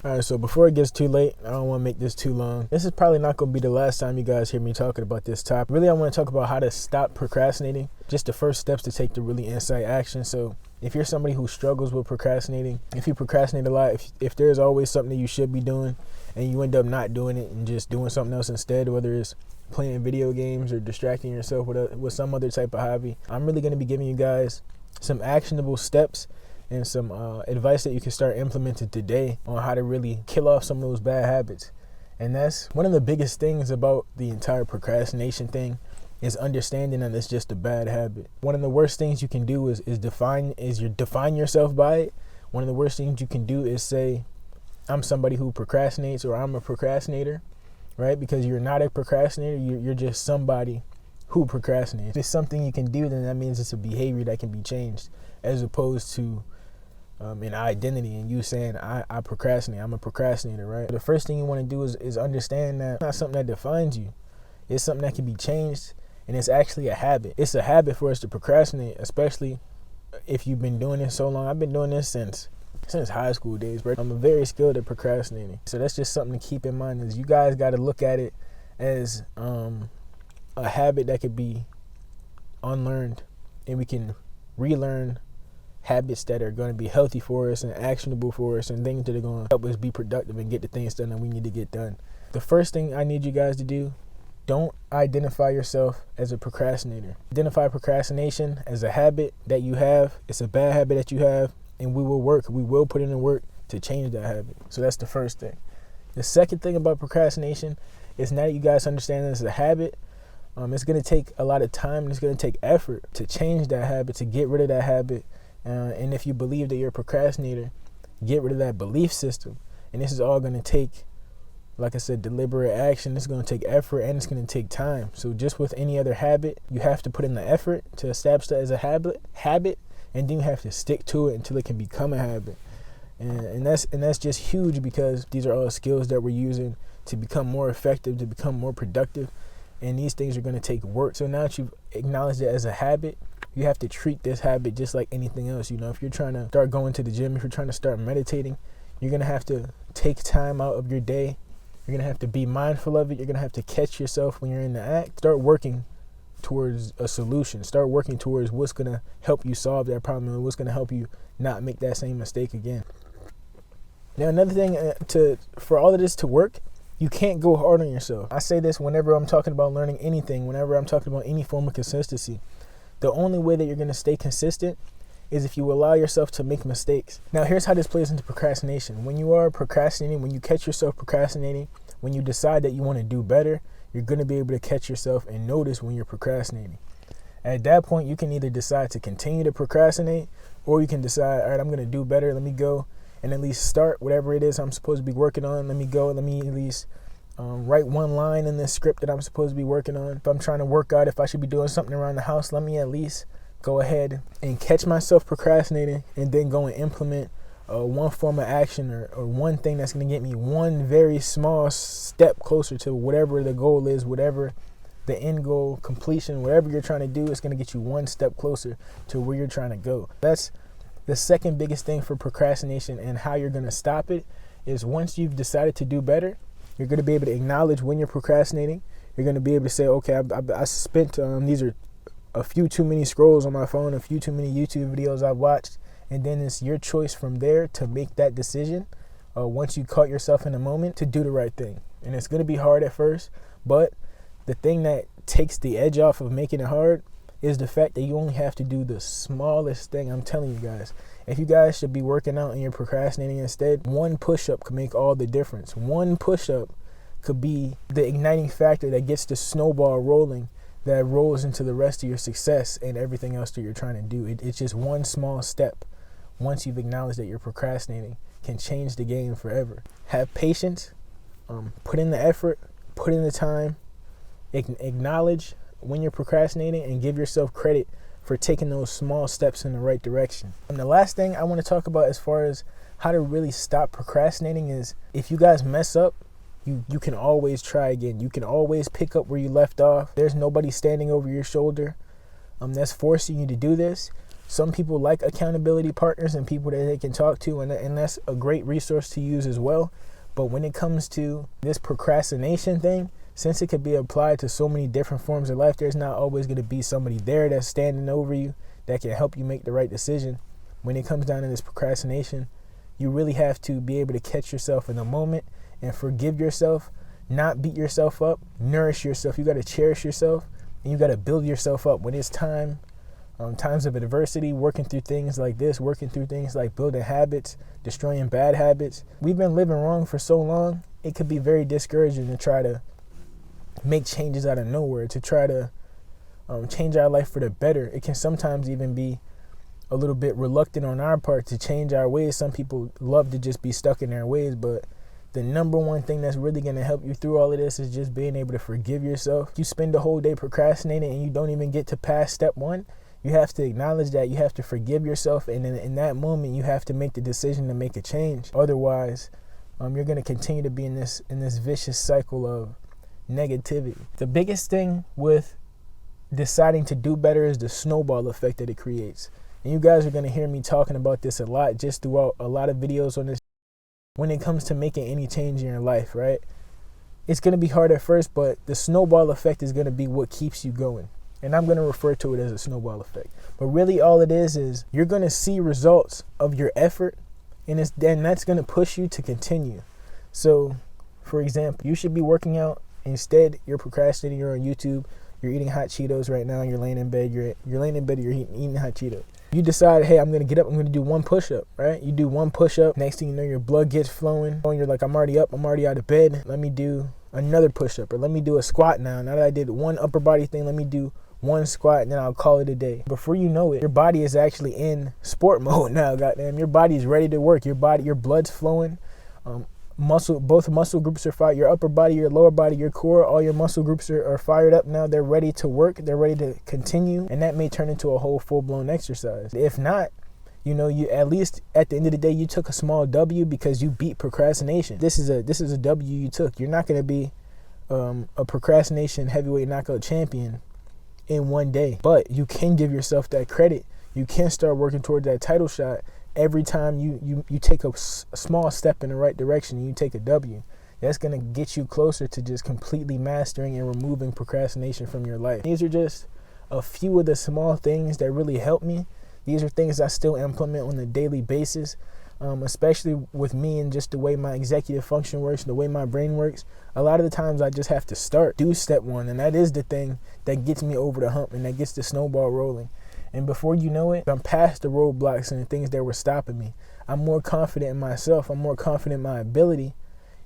Alright, so before it gets too late, I don't want to make this too long. This is probably not going to be the last time you guys hear me talking about this topic. Really, I want to talk about how to stop procrastinating. Just the first steps to take to really incite action. So if you're somebody who struggles with procrastinating, if you procrastinate a lot, if there's always something that you should be doing and you end up not doing it and just doing something else instead, whether it's playing video games or distracting yourself with some other type of hobby, I'm really going to be giving you guys some actionable steps and some advice that you can start implementing today on how to really kill off some of those bad habits. And that's one of the biggest things about the entire procrastination thing, is understanding that it's just a bad habit. One of the worst things you can do is define yourself by it. One of the worst things you can do is say, I'm somebody who procrastinates, or I'm a procrastinator, right? Because you're not a procrastinator, you're just somebody who procrastinates. If it's something you can do, then that means it's a behavior that can be changed, as opposed to an identity and you saying I procrastinate, I'm a procrastinator, right? The first thing you want to do is understand that it's not something that defines you. It's something that can be changed, and it's actually a habit. It's a habit for us to procrastinate, especially if you've been doing this so long. I've been doing this since high school days, bro. I'm very skilled at procrastinating. So that's just something to keep in mind, is you guys got to look at it as a habit that could be unlearned, and we can relearn habits that are going to be healthy for us and actionable for us, and things that are going to help us be productive and get the things done that we need to get done. The first thing I need you guys to do, don't identify yourself as a procrastinator. Identify procrastination as a habit that you have. It's a bad habit that you have, and we will put in the work to change that habit. So that's the first thing. The second thing about procrastination is, now that you guys understand this as a habit, it's going to take a lot of time and it's going to take effort to change that habit, to get rid of that habit. And if you believe that you're a procrastinator, get rid of that belief system. And this is all going to take, like I said, deliberate action. It's going to take effort, and it's going to take time. So just with any other habit, you have to put in the effort to establish that as a habit, and then you have to stick to it until it can become a habit. And that's just huge, because these are all skills that we're using to become more effective, to become more productive. And these things are going to take work. So now that you've acknowledged it as a habit, you have to treat this habit just like anything else. You know, if you're trying to start going to the gym, if you're trying to start meditating, you're going to have to take time out of your day. You're going to have to be mindful of it. You're going to have to catch yourself when you're in the act. Start working towards a solution. Start working towards what's going to help you solve that problem, and what's going to help you not make that same mistake again. Now, another thing, for all of this to work, you can't go hard on yourself. I say this whenever I'm talking about learning anything, whenever I'm talking about any form of consistency. The only way that you're going to stay consistent is if you allow yourself to make mistakes. Now, here's how this plays into procrastination. When you are procrastinating, when you catch yourself procrastinating, when you decide that you want to do better, you're going to be able to catch yourself and notice when you're procrastinating. At that point, you can either decide to continue to procrastinate, or you can decide, all right, I'm going to do better. Let me go and at least start whatever it is I'm supposed to be working on. Let me at least write one line in this script that I'm supposed to be working on. If I'm trying to work out if I should be doing something around the house, let me at least go ahead and catch myself procrastinating, and then go and implement one form of action or one thing that's going to get me one very small step closer to whatever the goal is, whatever the end goal, completion, whatever you're trying to do. It's going to get you one step closer to where you're trying to go. That's the second biggest thing for procrastination, and how you're going to stop it is, once you've decided to do better, you're going to be able to acknowledge when you're procrastinating. You're going to be able to say, okay, I spent, these are a few too many scrolls on my phone, a few too many YouTube videos I've watched. And then it's your choice from there to make that decision, once you caught yourself in the moment, to do the right thing. And it's going to be hard at first, but the thing that takes the edge off of making it hard is the fact that you only have to do the smallest thing. I'm telling you guys, if you guys should be working out and you're procrastinating instead, one push-up could make all the difference. One push-up could be the igniting factor that gets the snowball rolling, that rolls into the rest of your success and everything else that you're trying to do. It's just one small step, once you've acknowledged that you're procrastinating, can change the game forever. Have patience, put in the effort, put in the time, acknowledge when you're procrastinating, and give yourself credit for taking those small steps in the right direction. And the last thing I want to talk about as far as how to really stop procrastinating is, if you guys mess up, you can always try again. You can always pick up where you left off. There's nobody standing over your shoulder that's forcing you to do this. Some people like accountability partners and people that they can talk to, and that's a great resource to use as well. But when it comes to this procrastination thing, since it could be applied to so many different forms of life, there's not always going to be somebody there that's standing over you that can help you make the right decision. When it comes down to this procrastination, you really have to be able to catch yourself in the moment and forgive yourself, not beat yourself up, nourish yourself. You got to cherish yourself, and you got to build yourself up. When it's times of adversity, working through things like this, working through things like building habits, destroying bad habits. We've been living wrong for so long, it could be very discouraging to try to make changes out of nowhere, to try to change our life for the better. It can sometimes even be a little bit reluctant on our part to change our ways. Some people love to just be stuck in their ways, but the number one thing that's really going to help you through all of this is just being able to forgive yourself. You spend the whole day procrastinating and you don't even get to pass step one. You have to acknowledge that. You have to forgive yourself, and in that moment you have to make the decision to make a change. Otherwise, you're going to continue to be in this vicious cycle of negativity. The biggest thing with deciding to do better is the snowball effect that it creates. And you guys are going to hear me talking about this a lot just throughout a lot of videos on this. When it comes to making any change in your life, right? It's going to be hard at first, but the snowball effect is going to be what keeps you going. And I'm going to refer to it as a snowball effect. But really all it is you're going to see results of your effort, and that's going to push you to continue. So, for example, you should be working out. Instead, you're procrastinating, you're on YouTube, you're eating hot Cheetos right now, you're laying in bed, you're eating hot Cheetos. You decide, hey, I'm going to get up, I'm going to do one push-up, right? You do one push-up, next thing you know, your blood gets flowing. You're like, I'm already up, I'm already out of bed. Let me do another push-up, or let me do a squat now. Now that I did one upper body thing, let me do one squat, and then I'll call it a day. Before you know it, your body is actually in sport mode now, goddamn. Your body's ready to work. Your blood's flowing. Both muscle groups are fired. Your upper body, your lower body, your core, all your muscle groups are fired up now. They're ready to work. They're ready to continue, and that may turn into a whole full-blown exercise. If not, you at least at the end of the day, you took a small W because you beat procrastination. This is a W you took. You're not going to be a procrastination heavyweight knockout champion in one day, but you can give yourself that credit. You can start working toward that title shot every time you take a small step in the right direction and you take a W. That's going to get you closer to just completely mastering and removing procrastination from your life. These are just a few of the small things that really help me. These are things I still implement on a daily basis, especially with me and just the way my executive function works, the way my brain works. A lot of the times I just have to do step one, and that is the thing that gets me over the hump and that gets the snowball rolling. And before you know it, I'm past the roadblocks and the things that were stopping me. I'm more confident in myself. I'm more confident in my ability,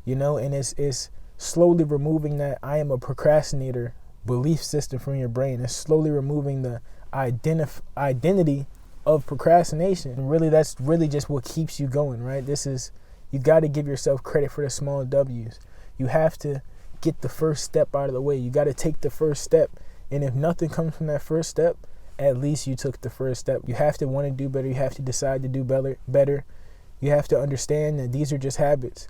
and it's slowly removing that I am a procrastinator belief system from your brain. It's slowly removing the identity of procrastination. And really, that's really just what keeps you going, right? You got to give yourself credit for the small W's. You have to get the first step out of the way. You got to take the first step. And if nothing comes from that first step, at least you took the first step. You have to want to do better. You have to decide to do better. You have to understand that these are just habits.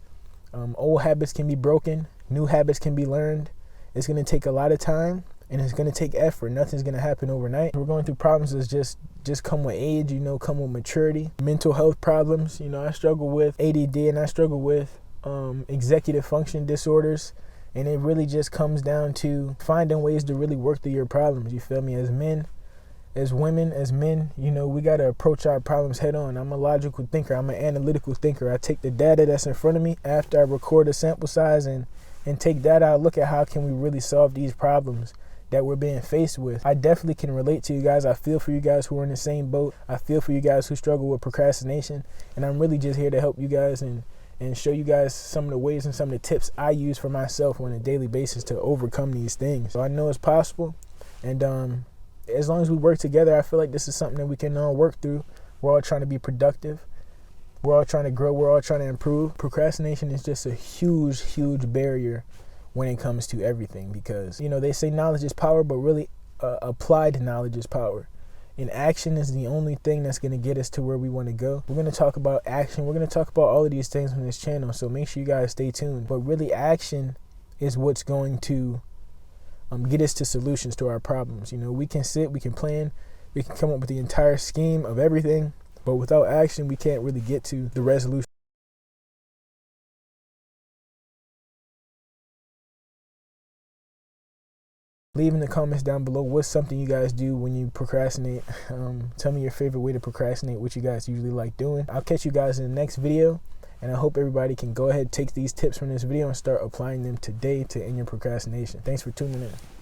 Old habits can be broken. New habits can be learned. It's going to take a lot of time, and it's going to take effort. Nothing's going to happen overnight. We're going through problems that just come with age, come with maturity. Mental health problems. I struggle with ADD, and I struggle with executive function disorders. And it really just comes down to finding ways to really work through your problems. You feel me? As men, as women, as men, we got to approach our problems head on. I'm a logical thinker. I'm an analytical thinker. I take the data that's in front of me after I record a sample size and take that out, look at how can we really solve these problems that we're being faced with. I definitely can relate to you guys. I feel for you guys who are in the same boat. I feel for you guys who struggle with procrastination. And I'm really just here to help you guys and show you guys some of the ways and some of the tips I use for myself on a daily basis to overcome these things. So I know it's possible. And as long as we work together, I feel like this is something that we can all work through. We're all trying to be productive. We're all trying to grow. We're all trying to improve. Procrastination is just a huge, huge barrier when it comes to everything because, they say knowledge is power, but really applied knowledge is power. And action is the only thing that's going to get us to where we want to go. We're going to talk about action. We're going to talk about all of these things on this channel, so make sure you guys stay tuned. But really, action is what's going to get us to solutions to our problems. We can sit, we can plan, We can come up with the entire scheme of everything, but without action, we can't really get to the resolution. Leave in the comments down below what's something you guys do when you procrastinate. Tell me your favorite way to procrastinate, what you guys usually like doing. I'll catch you guys in the next video, and I hope everybody can go ahead and take these tips from this video and start applying them today to end your procrastination. Thanks for tuning in.